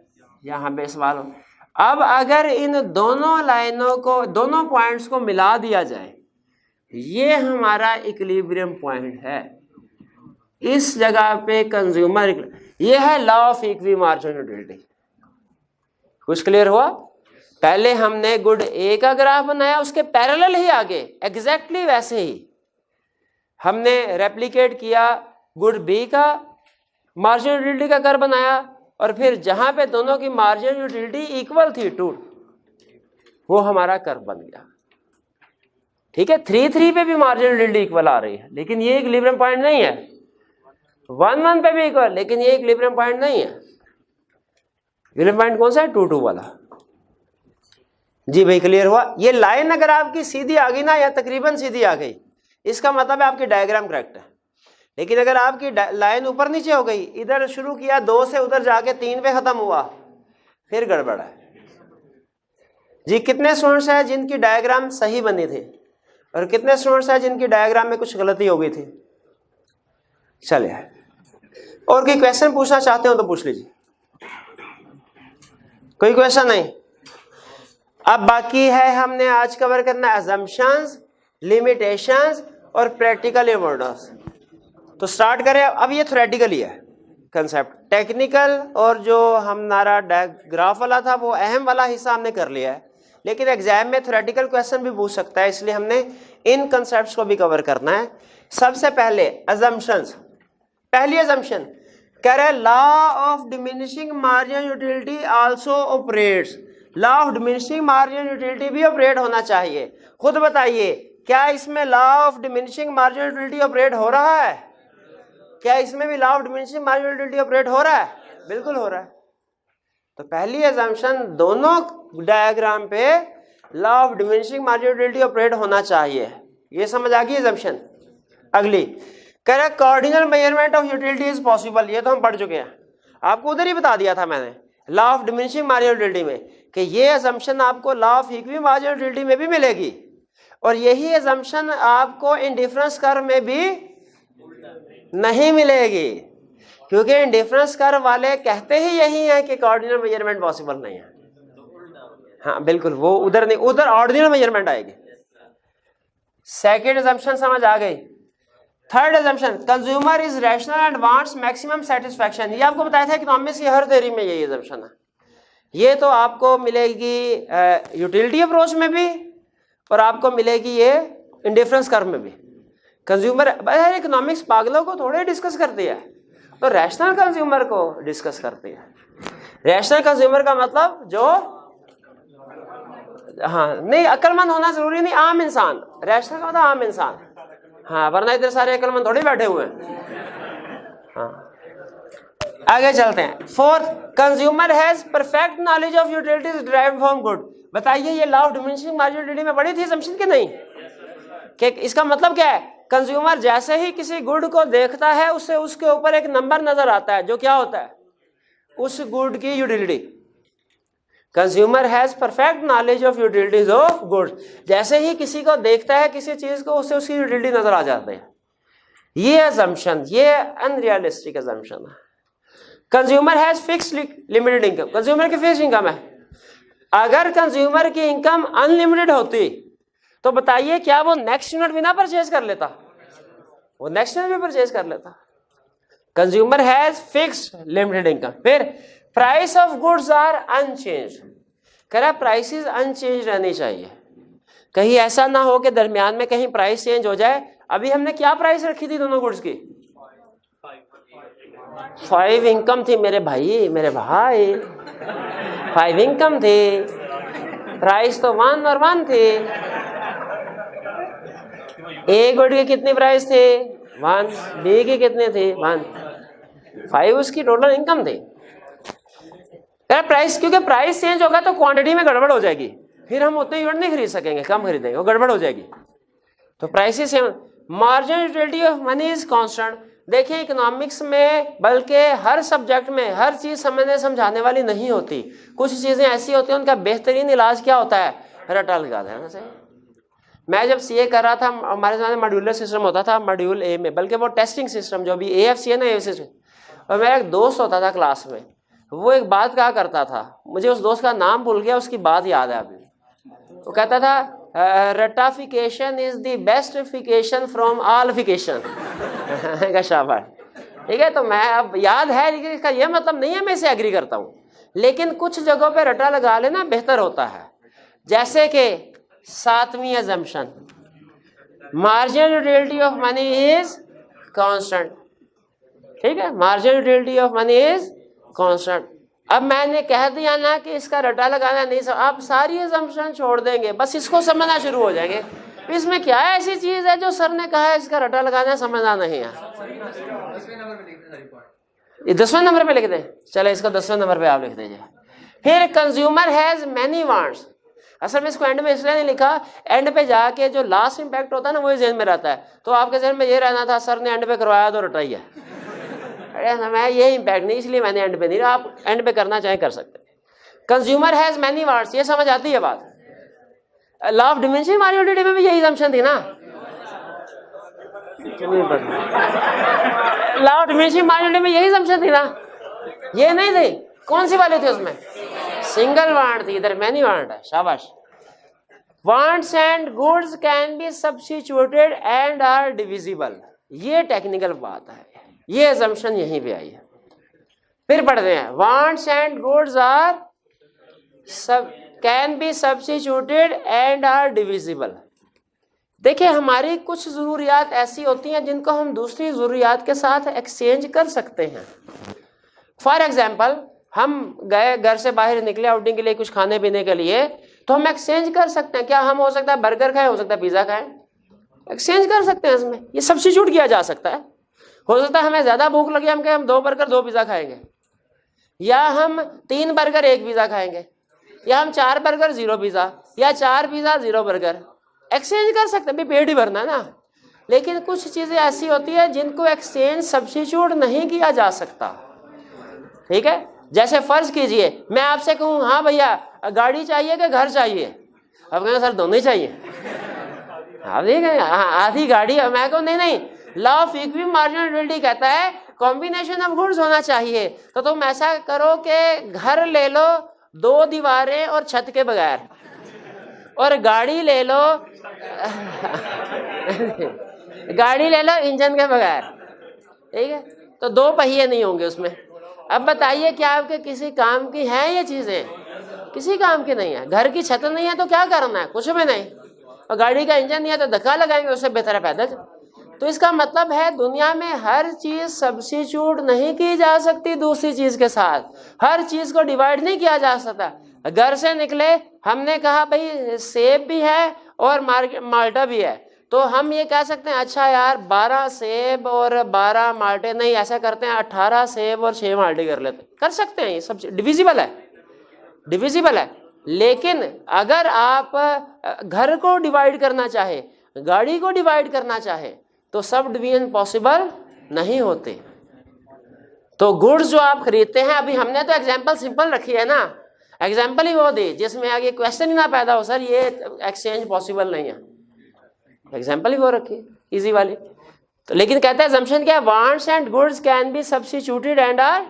A: यहां पे इस्तेमाल हो। अब अगर इन दोनों लाइनों को, दोनों पॉइंट्स को मिला दिया जाए, ये हमारा इक्विलिब्रियम पॉइंट है। इस जगह पे कंज्यूमर, ये है law of equi marginal utility. कुछ क्लियर हुआ? पहले हमने गुड ए का ग्राफ बनाया, उसके पैरेलल ही आगे एग्जैक्टली वैसे ही हमने रेप्लिकेट किया, गुड बी का मार्जिनल यूटिलिटी का कर्व बनाया, और फिर जहां पे दोनों की मार्जिनल यूटिलिटी इक्वल थी 2, वो हमारा कर्व बन गया। ठीक है, 3 पे भी मार्जिनल यूटिलिटी इक्वल आ रही है, लेकिन ये इक्विलिब्रियम पॉइंट नहीं है। 1 पे भी इक्वल, लेकिन ये इक्विलिब्रियम पॉइंट नहीं है। इक्विलिब्रियम पॉइंट कौन सा है, 2 वाला। जी भाई क्लियर हुआ? ये लाइन अगर आपकी सीधी आ गई ना, या तकरीबन सीधी आ गई, इसका मतलब है आपकी डायग्राम करेक्ट है। लेकिन अगर आपकी लाइन ऊपर नीचे हो गई, इधर शुरू किया 2 से उधर जाके 3 पे खत्म हुआ, फिर गड़बड़ है। जी कितने स्टूडेंट्स हैं जिनकी डायग्राम सही बनी थी, और कितने स्टूडेंट्स हैं जिनकी डायग्राम में कुछ गलती हो गई थी? चलिए, और कोई क्वेश्चन पूछना चाहते हो तो पूछ लीजिए। कोई क्वेश्चन नहीं? अब बाकी है हमने आज कवर करना अजम्पशंस, लिमिटेशंस और प्रैक्टिकल मॉडल्स। तो स्टार्ट करें। अब ये थ्योरेटिकल ही है कंसेप्ट, टेक्निकल और जो हमारा ग्राफ वाला था वो अहम वाला हिस्सा हमने कर लिया है, लेकिन एग्जाम में थ्योरेटिकल क्वेश्चन भी पूछ सकता है, इसलिए हमने इन कंसेप्ट्स को भी कवर करना है। सबसे पहले अजम्पशंस। पहली अजम्पशन कह रहे हैं law of diminishing marginal utility also operates. Law of diminishing marginal utility भी ऑपरेट होना चाहिए। खुद बताइए, क्या इसमें law of diminishing marginal utility operate हो रहा है? क्या इसमें भी law of diminishing marginal utility operate हो रहा है? बिल्कुल हो रहा है। तो पहली अजम्पशन, दोनों डायग्राम पे law of diminishing marginal utility operate होना चाहिए। ये समझ आ गई अजम्पशन। अगली कह रहा है cardinal measurement of utility is possible. ये तो हम पढ़ चुके हैं, आपको उधर ही बता दिया था मैंने law of diminishing marginal utility में, कि ये अजम्पशन आपको law of equi marginal utility में भी मिलेगी, और यही अजम्पशन आपको इंडिफरेंस कर्व में भी नहीं मिलेगी, क्योंकि इंडिफरेंस कर्व वाले कहते ही यही है कि कार्डिनल मेजरमेंट पॉसिबल नहीं है। हाँ बिल्कुल, वो उधर नहीं, उधर ऑर्डिनल मेजरमेंट आएगी। सेकेंड अजम्पशन समझ आ गई। Third assumption, consumer is rational and wants maximum satisfaction. ये आपको बताया था इकोनॉमिक्स की हर थ्योरी में यही अजम्पशन है। ये तो आपको मिलेगी यूटिलिटी अप्रोच में भी, और आपको मिलेगी ये इंडिफरेंस कर्व में भी। कंज्यूमर, इकोनॉमिक्स पागलों को थोड़े डिस्कस करती है, तो रैशनल कंज्यूमर को डिस्कस करती है। रैशनल कंज्यूमर का मतलब जो, हाँ नहीं अक्लमंद होना जरूरी नहीं, आम इंसान। रैशनल का मतलब आम इंसान, हाँ, वरना इधर सारे अक्लमंद थोड़ी बैठे हुए हैं। हाँ आगे चलते हैं। Fourth, consumer has perfect knowledge of utilities derived from good. बताइए ये law of diminishing marginal utility में पढ़ी थी अजम्पशन कि नहीं? कि इसका मतलब क्या है? कंज्यूमर जैसे ही किसी गुड को देखता है, उससे उसके ऊपर एक नंबर नजर आता है, जो क्या होता है? उस गुड की utility. Consumer has perfect knowledge of utilities of goods. जैसे ही किसी को देखता है किसी चीज को, उससे उसकी यूटिलिटी नजर आ जाती है। ये अजम्पशन, ये अनरियलिस्टिक अजम्पशन है। Consumer has fixed limited income. Consumer की फिक्स्ड इनकम है। अगर कंज्यूमर की इनकम अनलिमिटेड होती तो बताइए क्या वो नेक्स्ट यूनिट भी ना परचेज कर लेता? वो नेक्स्ट यूनिट भी परचेज कर लेता। Consumer has fixed limited income. फिर price of goods are unchanged. कह रहा प्राइसेस अनचेंज रहनी चाहिए, कहीं ऐसा ना हो कि दरमियान में कहीं प्राइस चेंज हो जाए। अभी हमने क्या प्राइस रखी थी दोनों गुड्स की? 5 इनकम थी मेरे भाई, 5 इनकम थी, प्राइस तो 1 और 1 थी। ए गुड की कितनी प्राइस थी? 1। बी की कितनी थी? 1। 5 उसकी टोटल इनकम थी। प्राइस, क्योंकि प्राइस चेंज होगा तो क्वांटिटी में गड़बड़ हो जाएगी, फिर हम उतने यूनिट नहीं खरीद सकेंगे, कम खरीदेंगे, वो गड़बड़ हो जाएगी। तो prices same. Marginal utility of money is constant. देखिए इकोनॉमिक्स में बल्कि हर सब्जेक्ट में हर चीज समझने समझाने वाली नहीं होती, कुछ चीजें ऐसी होती हैं उनका बेहतरीन इलाज क्या होता है, रटा लगा देना चाहिए। मैं जब सीए कर रहा था, हमारे सामने मॉड्यूलर सिस्टम होता था मॉड्यूल ए में, बल्कि वो टेस्टिंग सिस्टम जो भी AFC है ना, AFC। और मेरा एक दोस्त होता था क्लास में, वो एक बात कहा करता था, मुझे उस दोस्त का नाम भूल गया, उसकी बात याद है अभी। वो कहता था रटाफिकेशन इज द बेस्टिफिकेशन फ्रॉम ऑलफिकेशन। शाबाश, ठीक है। तो मैं अब याद है, लेकिन इसका यह मतलब नहीं है मैं इसे एग्री करता हूँ, लेकिन कुछ जगहों पे रटा लगा लेना बेहतर होता है। जैसे कि 7वीं assumption, marginal utility of money is constant, ठीक है, marginal utility of money is constant. अब मैंने कह दिया ना कि इसका रटा लगाना नहीं, आप सारी अजम्पशन छोड़ देंगे, बस इसको समझना शुरू हो जाएंगे। इसमें क्या ऐसी चीज है जो सर ने कहा है इसका रटा लगाना समझना नहीं है। 10वें नंबर पे लिख दें, चले इसको 10वें नंबर पे आप लिख दीजिए। फिर कंज्यूमर हैज मैनी वांट्स। असल में इसको एंड में इसलिए नहीं लिखा, एंड पे जाके जो लास्ट इंपैक्ट होता है ना वही ज़हन में रहता है। तो आपके ज़हन में ये रहना था सर ने एंड पे करवाया तो रटाई है, अरे मैं ये इंपैक्ट नहीं, इसलिए मैंने एंड पे नहीं, आप एंड पे करना चाहे कर सकते। कंज्यूमर हैज मैनी वांट्स, ये समझ आती है बात। लॉ ऑफ डिमिनिशिंग वैल्यू में भी यही असम्पशन थी ना, लॉ ऑफ डिमिनिशिंग वैल्यू में यही असम्पशन थी ना, ये नहीं थी। कौन सी वाली थी उसमें, सिंगल वांट थी, इधर मैनी वांट है, शाबाश। Wants and goods can be substituted and are divisible, ये टेक्निकल बात है, ये असम्पशन यहीं पे आई है। फिर पढ़ते हैं, वांट्स एंड गुड्स आर सब can be substituted and are divisible. देखिए हमारी कुछ ज़रूरियात ऐसी होती हैं जिनको हम दूसरी ज़रूरियात के साथ एक्सचेंज कर सकते हैं। फॉर एग्जाम्पल, हम गए, घर से बाहर निकले आउटिंग के लिए कुछ खाने पीने के लिए, तो हम एक्सचेंज कर सकते हैं। क्या हम हो सकता है बर्गर खाएं, हो सकता है पिज़्ज़ा खाएं, एक्सचेंज कर सकते हैं, इसमें ये सब्स्टिट्यूट किया जा सकता है। हो सकता है हमें ज़्यादा भूख लगी, हम कहें हम 2 बर्गर 2 पिज़्ज़ा खाएंगे, या हम 3 बर्गर 1 पिज़्ज़ा खाएंगे, या हम 4 बर्गर 0 पिज़्ज़ा, या 4 पिज़्ज़ा 0 बर्गर, एक्सचेंज कर सकते हैं, पेट ही भरना है ना। लेकिन कुछ चीज़ें ऐसी होती है जिनको एक्सचेंज सब्स्टिट्यूट नहीं किया जा सकता, ठीक है। जैसे फर्ज कीजिए मैं आपसे कहूँ हाँ भैया गाड़ी चाहिए कि घर चाहिए, अब कहेंगे सर दोनों ही चाहिए, आप देखें आधी गाड़ी, मैं कहूँ नहीं, law of equity marginal utility कहता है कॉम्बिनेशन ऑफ गुड्स होना चाहिए। तो तुम ऐसा करो कि घर ले लो 2 दीवारें और छत के बगैर, और गाड़ी ले लो गाड़ी ले लो इंजन के बगैर, ठीक है। तो 2 पहिए नहीं होंगे उसमें। अब बताइए क्या आपके किसी काम की है ये चीजें, किसी काम की नहीं है। घर की छत नहीं है तो क्या करना है, कुछ भी नहीं। और गाड़ी का इंजन नहीं है तो धक्का लगाएंगे, उससे बेहतर है पैदल। तो इसका मतलब है दुनिया में हर चीज सब्स्टिट्यूट नहीं की जा सकती दूसरी चीज के साथ, हर चीज को डिवाइड नहीं किया जा सकता। घर से निकले, हमने कहा भाई सेब भी है और माल्टा भी है, तो हम ये कह सकते हैं अच्छा यार 12 सेब और 12 माल्टे, नहीं ऐसा करते हैं 18 सेब और 6 माल्टे कर लेते, कर सकते हैं, ये सब डिविजिबल है, डिविजिबल है। लेकिन अगर आप घर को डिवाइड करना चाहे, गाड़ी को डिवाइड करना चाहे, तो सब डिवीजन पॉसिबल नहीं होते। तो गुड्स जो आप खरीदते हैं, अभी हमने तो एग्जांपल सिंपल रखी है ना, एग्जांपल ही वो दे जिसमें आगे क्वेश्चन ही ना पैदा हो सर ये एक्सचेंज पॉसिबल नहीं है, एग्जांपल ही वो रखी इजी वाली। तो लेकिन कहते हैं assumption क्या है, wants and goods can be substituted and are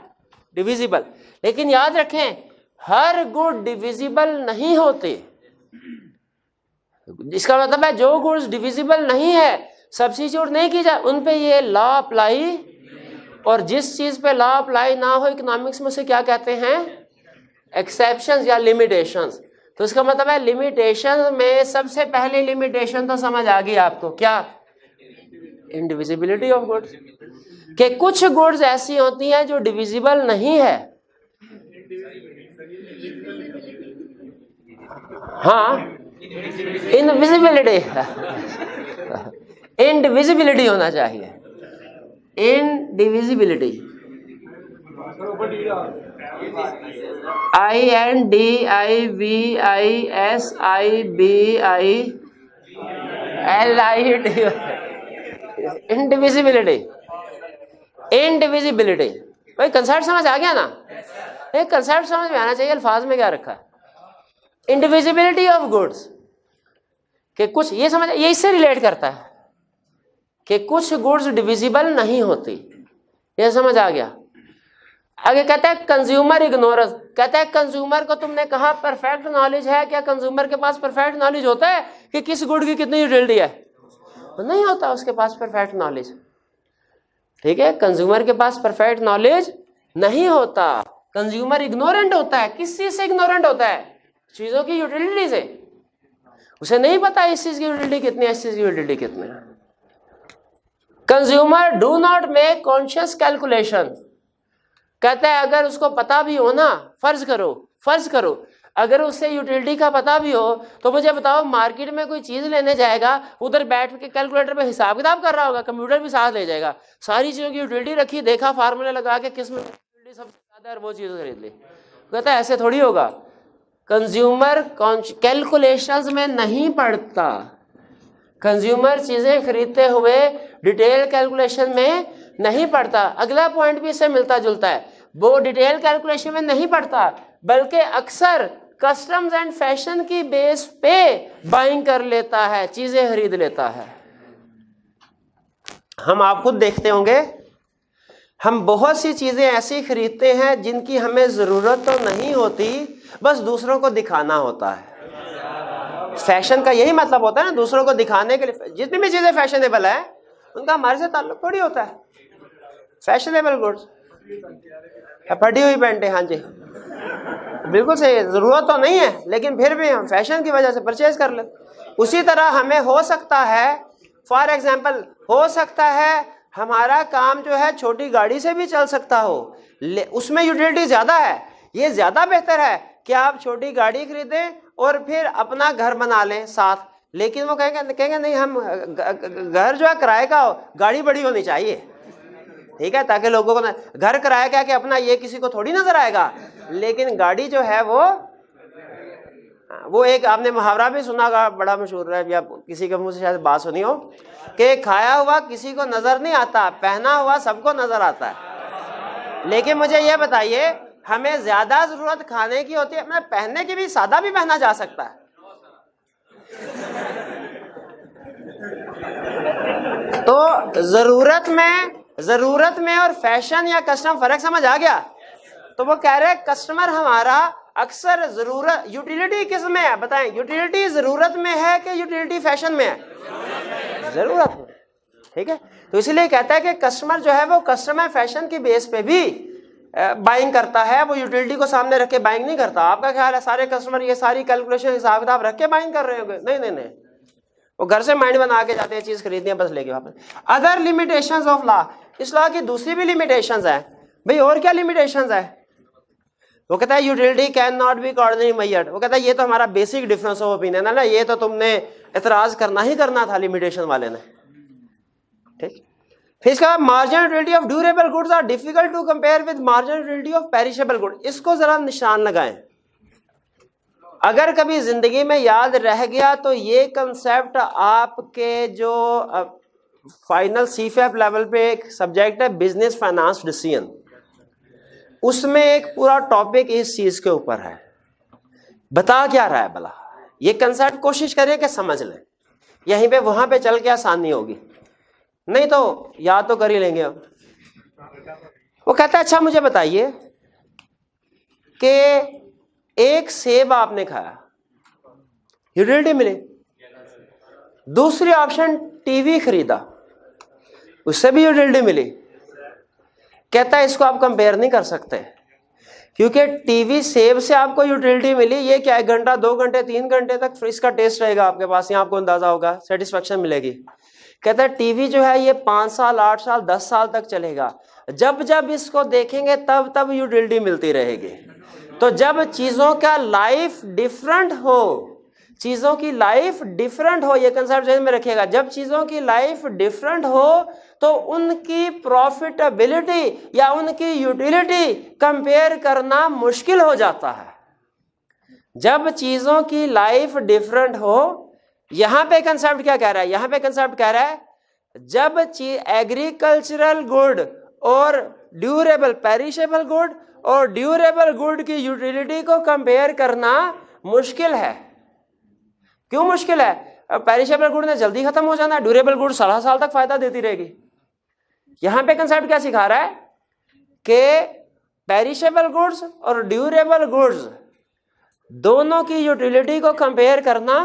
A: divisible. लेकिन याद रखें हर गुड डिविजिबल नहीं होते। इसका मतलब है जो गुड्स डिविजिबल नहीं है, सब्स्टिट्यूट नहीं की जाए, उन पे ये लॉ अप्लाई, और जिस चीज पे लॉ अप्लाई ना हो इकोनॉमिक्स में से क्या कहते हैं, एक्सेप्शंस या लिमिटेशंस। तो इसका मतलब है लिमिटेशन में सबसे पहली लिमिटेशन तो समझ आ गई आपको, क्या, इंडिविजिबिलिटी ऑफ गुड्स, कि कुछ गुड्स ऐसी होती हैं जो डिविजिबल नहीं है। हाँ, इनविजिबिलिटी, इंडिविजिबिलिटी होना चाहिए, इनडिविजिबिलिटी, INDIVISIBILITY, इंडिविजिबिलिटी, इंडिविजिबिलिटी। भाई कंसेप्ट समझ आ गया ना? एक कंसेप्ट समझ में आना चाहिए अल्फाज में क्या रखा है। इंडिविजिबिलिटी ऑफ गुड्स कि कुछ, ये समझ, ये इससे रिलेट करता है कि कुछ गुड्स डिविजिबल नहीं होती, ये समझ आ गया। आगे कहता है कंज्यूमर इग्नोरेंस, कहता है कंज्यूमर को तुमने कहा परफेक्ट नॉलेज है, क्या कंज्यूमर के पास परफेक्ट नॉलेज होता है कि किस गुड की कितनी यूटिलिटी है? नहीं होता उसके पास परफेक्ट नॉलेज। ठीक है, कंज्यूमर के पास परफेक्ट नॉलेज नहीं होता, कंज्यूमर इग्नोरेंट होता है। किस चीज से इग्नोरेंट होता है? चीजों की यूटिलिटी से। उसे नहीं पता इस चीज की यूटिलिटी कितनी है, इस चीज की यूटिलिटी कितनी है। Consumer do not make conscious calculation, कहता है अगर उसको पता भी हो ना, फर्ज करो अगर उससे यूटिलिटी का पता भी हो, तो मुझे बताओ मार्केट में कोई चीज लेने जाएगा, उधर बैठ के कैलकुलेटर पे हिसाब किताब कर रहा होगा, कंप्यूटर भी साथ ले जाएगा, सारी चीजों की यूटिलिटी रखी, देखा फार्मूला लगा के किस में यूटिलिटी सबसे ज्यादा है वो चीज खरीद ली। कहता है ऐसे थोड़ी होगा। कंज्यूमर कैलकुलेशंस में नहीं पड़ता, कंज्यूमर चीजें खरीदते हुए डिटेल कैलकुलेशन में नहीं पड़ता। अगला पॉइंट भी इससे मिलता जुलता है, वो डिटेल कैलकुलेशन में नहीं पड़ता, बल्कि अक्सर कस्टम्स एंड फैशन की बेस पे बाइंग कर लेता है, चीजें खरीद लेता है। हम आप खुद देखते होंगे, हम बहुत सी चीजें ऐसी खरीदते हैं जिनकी हमें जरूरत तो नहीं होती, बस दूसरों को दिखाना होता है। फैशन का यही मतलब होता है ना, दूसरों को दिखाने के लिए। जितनी भी चीजें फैशनेबल है उनका हमारे से ताल्लुक थोड़ी होता है। फैशनेबल गुड्स, फटी हुई पैंटें, हाँ जी बिल्कुल सही है, जरूरत तो नहीं है लेकिन फिर भी हम फैशन की वजह से परचेज कर लेते। उसी तरह हमें हो सकता है, फॉर एग्जाम्पल हो सकता है हमारा काम जो है छोटी गाड़ी से भी चल सकता हो, उसमें यूटिलिटी ज्यादा है। ये ज्यादा बेहतर है कि आप छोटी गाड़ी खरीदें और फिर अपना घर बना लें साथ, लेकिन वो कहेंगे नहीं, हम घर जो है किराए का हो, गाड़ी बड़ी होनी चाहिए। ठीक है, ताकि लोगों को घर किराया क्या कि अपना, ये किसी को थोड़ी नजर आएगा, लेकिन गाड़ी जो है वो एक आपने मुहावरा भी सुना होगा, बड़ा मशहूर है, या किसी के मुंह से शायद बात सुनी हो कि खाया हुआ किसी को नजर नहीं आता, पहना हुआ सबको नजर आता है। लेकिन मुझे ये बताइए, हमें ज्यादा जरूरत खाने की होती है, पहनने की भी, सादा भी पहना जा सकता है। तो जरूरत में और फैशन या कस्टम फर्क समझ आ गया? तो वो कह रहे हैं कस्टमर हमारा अक्सर जरूरत, यूटिलिटी किस में है बताएं? यूटिलिटी जरूरत में है कि यूटिलिटी फैशन में है? जरूरत में। ठीक है, तो इसलिए कहता है कि कस्टमर जो है वो कस्टमर फैशन की बेस पे भी बाइंग करता है, वो यूटिलिटी को सामने रख के बाइंग नहीं करता। आपका ख्याल है सारे कस्टमर ये सारी कैलकुलेशन हिसाब किताब रख के बाइंग कर रहे होंगे? नहीं, वो घर से माइंड बना के जाते हैं चीज खरीदनी है बस लेके वापस। अदर लिमिटेशंस ऑफ लॉ, इस लॉ की दूसरी भी लिमिटेशंस है भाई। और क्या लिमिटेशंस है? वो कहता है utility can not be ordinary measured. वो कहता है ये तो हमारा बेसिक डिफरेंस ऑफ ओपिनियन है ना, ये तो तुमने एतराज करना ही करना था लिमिटेशन वाले ने। ठीक, फिर इसका marginal utility of durable goods are difficult to compare with marginal utility of perishable good. इसको जरा निशान लगाएं, अगर कभी जिंदगी में याद रह गया तो ये कंसेप्ट आपके जो फाइनल सीफएफ लेवल पे एक सब्जेक्ट है बिजनेस फाइनेंस डिसीजन, उसमें एक पूरा टॉपिक इस चीज के ऊपर है। बता क्या रहा है भला? ये कंसेप्ट कोशिश करें कि समझ लें, यहीं पे वहां पे चल के आसानी होगी, नहीं तो याद तो कर ही लेंगे हम। वो कहता है अच्छा मुझे बताइए कि एक सेब आपने खाया, यूटिलिटी मिली। दूसरी ऑप्शन टीवी खरीदा, उससे भी यूटिलिटी मिली। कहता है इसको आप कंपेयर नहीं कर सकते, क्योंकि टीवी सेब से आपको यूटिलिटी मिली, ये क्या 1 घंटा 2 घंटे 3 घंटे तक इसका टेस्ट रहेगा आपके पास, यहाँ आपको अंदाजा होगा, सेटिस्फेक्शन मिलेगी। कहता है टीवी जो है ये 5 साल 8 साल 10 साल तक चलेगा, जब जब इसको देखेंगे तब तब यूटिलिटी मिलती रहेगी। तो जब चीजों का लाइफ डिफरेंट हो, चीजों की लाइफ डिफरेंट हो, ये कंसेप्ट ध्यान में रखिएगा। जब चीजों की लाइफ डिफरेंट हो तो उनकी प्रॉफिटेबिलिटी या उनकी यूटिलिटी कंपेयर करना मुश्किल हो जाता है। जब चीजों की लाइफ डिफरेंट हो, यहां पे कंसेप्ट क्या कह रहा है, यहां पे कंसेप्ट कह रहा है जब एग्रीकल्चरल गुड और ड्यूरेबल पेरिशेबल गुड और ड्यूरेबल गुड की यूटिलिटी को कंपेयर करना मुश्किल है। क्यों मुश्किल है? पेरिशेबल गुड ने जल्दी खत्म हो जाना है, ड्यूरेबल गुड 60 साल तक फायदा देती रहेगी। यहां पे कंसेप्ट क्या सिखा रहा है कि पेरिशेबल गुड्स और ड्यूरेबल गुड्स दोनों की यूटिलिटी को कंपेयर करना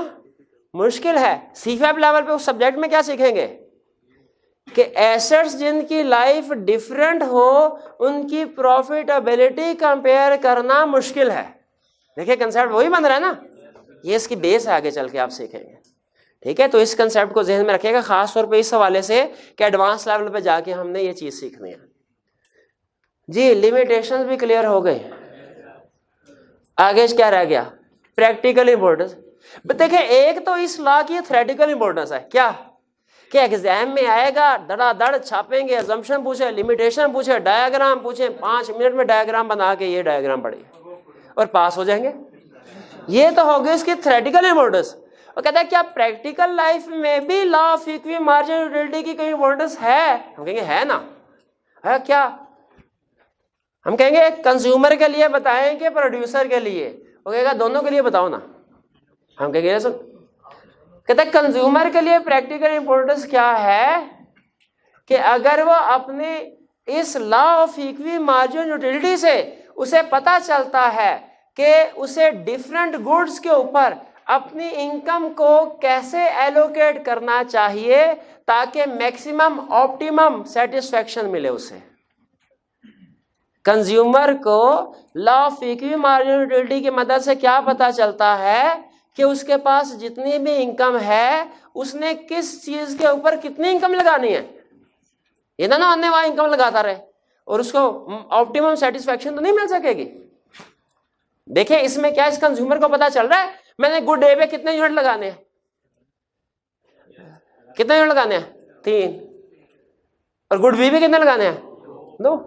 A: मुश्किल है। सीफैब लेवल पे उस सब्जेक्ट में क्या सीखेंगे कि एसेट्स जिनकी लाइफ डिफरेंट हो उनकी प्रॉफिटेबिलिटी कंपेयर करना मुश्किल है। देखिए कंसेप्ट वही बन रहा है ना, ये इसकी बेस है, आगे चल के आप सीखेंगे। ठीक है, तो इस कंसेप्ट को ध्यान में रखिएगा, खास तौर पे इस हवाले से कि एडवांस लेवल पे जाके हमने ये चीज सीखनी है। जी लिमिटेशंस भी क्लियर हो गई, आगे क्या रह गया? Practical importance. देखिए एक तो इस लॉ की थ्योरेटिकल इंपॉर्टेंस है, क्या कि एग्जाम में आएगा, धड़ाधड़ छापेंगे, अजम्पशन पूछे, लिमिटेशन पूछे, डायग्राम पूछे, 5 मिनट में डायग्राम बना के ये डायग्राम पढ़िए और पास हो जाएंगे। ये तो हो गई इसकी थ्योरेटिकल इंपॉर्टेंस। और कहता है क्या प्रैक्टिकल लाइफ में भी law of equi margin utility की कोई इंपॉर्टेंस है? हम कहेंगे है ना, है क्या? हम कहेंगे कंज्यूमर के लिए बताएं कि प्रोड्यूसर के लिए? वो कहेगा दोनों के लिए बताओ ना। हम कहेंगे सुन, कहते हैं कंज्यूमर के लिए प्रैक्टिकल इंपॉर्टेंस क्या है कि अगर वो अपने इस law of equi margin utility से उसे पता चलता है कि उसे डिफरेंट गुड्स के ऊपर अपनी इनकम को कैसे एलोकेट करना चाहिए ताकि मैक्सिमम ऑप्टिमम सेटिस्फैक्शन मिले उसे। कंज्यूमर को law of equi margin utility की मदद से क्या पता चलता है कि उसके पास जितनी भी इनकम है उसने किस चीज के ऊपर कितनी इनकम लगानी है। ये ना आने वाला इनकम लगाता रहे और उसको ऑप्टिमम सेटिस्फैक्शन तो नहीं मिल सकेगी। देखिए इसमें क्या इस कंज्यूमर को पता चल रहा है मैंने गुड डे पे कितने यूनिट लगाने हैं, कितने यूनिट लगाने हैं? 3। और गुड बी पे कितने लगाने हैं? 2।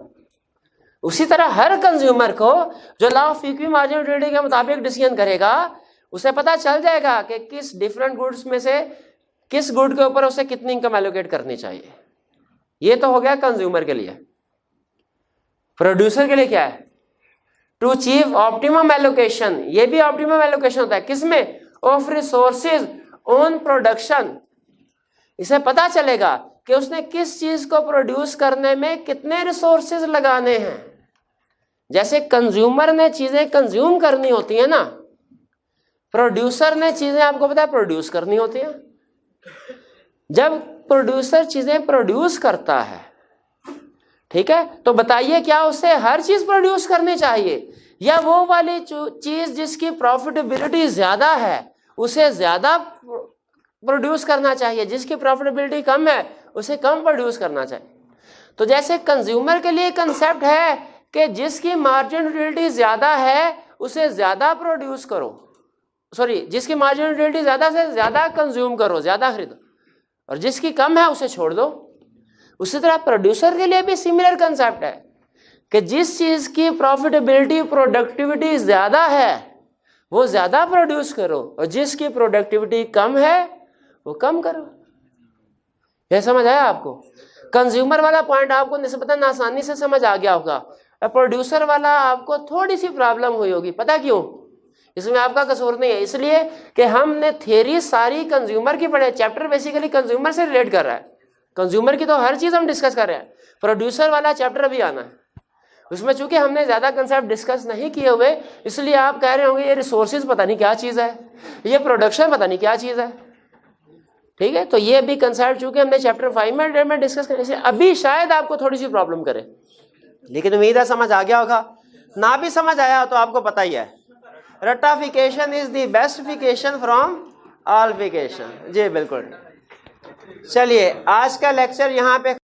A: उसी तरह हर कंज्यूमर को जो law of equi margin utility के मुताबिक डिसीजन करेगा उसे पता चल जाएगा कि किस डिफरेंट गुड्स में से किस गुड के ऊपर उसे कितनी इनकम एलोकेट करनी चाहिए। ये तो हो गया कंज्यूमर के लिए। प्रोड्यूसर के लिए क्या है? To achieve optimum allocation. ये भी ऑप्टिमम एलोकेशन होता है किसमें? Of resources on production. इसे पता चलेगा कि उसने किस चीज को प्रोड्यूस करने में कितने रिसोर्सेज लगाने हैं। जैसे कंज्यूमर ने चीजें कंज्यूम करनी होती है ना, प्रोड्यूसर ने चीजें आपको पता है प्रोड्यूस करनी होती है। जब प्रोड्यूसर चीजें प्रोड्यूस करता है, ठीक है, तो बताइए क्या उसे हर चीज प्रोड्यूस करनी चाहिए या वो वाली चीज जिसकी प्रॉफिटेबिलिटी ज्यादा है उसे ज्यादा प्रोड्यूस करना चाहिए, जिसकी प्रॉफिटेबिलिटी कम है उसे कम प्रोड्यूस करना चाहिए। तो जैसे कंज्यूमर के लिए कंसेप्ट है कि जिसकी मार्जिन यूटिलिटी ज्यादा है उसे ज्यादा प्रोड्यूस करो, सॉरी जिसकी मार्जिन यूटिलिटी ज्यादा से ज्यादा कंज्यूम करो, ज्यादा खरीदो, और जिसकी कम है उसे छोड़ दो। उसी तरह प्रोड्यूसर के लिए भी सिमिलर कंसेप्ट है कि जिस चीज की प्रॉफिटेबिलिटी प्रोडक्टिविटी ज्यादा है वो ज्यादा प्रोड्यूस करो और जिसकी प्रोडक्टिविटी कम है वो कम करो। यह समझ आया आपको? कंज्यूमर वाला पॉइंट आपको निस्बतन आसानी से समझ आ गया होगा। प्रोड्यूसर वाला आपको थोड़ी सी प्रॉब्लम हुई होगी। पता क्यों? इसमें आपका कसूर नहीं है, इसलिए कि हमने थ्योरी सारी कंज्यूमर की पढ़े। चैप्टर बेसिकली कंज्यूमर से रिलेट कर रहा है, कंज्यूमर की तो हर चीज हम डिस्कस कर रहे हैं। प्रोड्यूसर वाला चैप्टर अभी आना है, उसमें चूंकि हमने ज्यादा कंसेप्ट डिस्कस नहीं किए हुए इसलिए आप कह रहे होंगे ये रिसोर्सेज पता नहीं क्या चीज है, ये प्रोडक्शन पता नहीं क्या चीज है। ठीक है, तो ये भी कंसेप्ट चूंकि हमने चैप्टर 5 में डिस्कस करने से अभी शायद आपको थोड़ी सी प्रॉब्लम करे, लेकिन उम्मीद है समझ आ गया होगा। ना भी समझ आया तो आपको पता ही है रट्टाफिकेशन इज द बेस्टिफिकेशन फ्रॉम ऑलफिकेशन। जी बिल्कुल। चलिए आज का लेक्चर यहाँ पे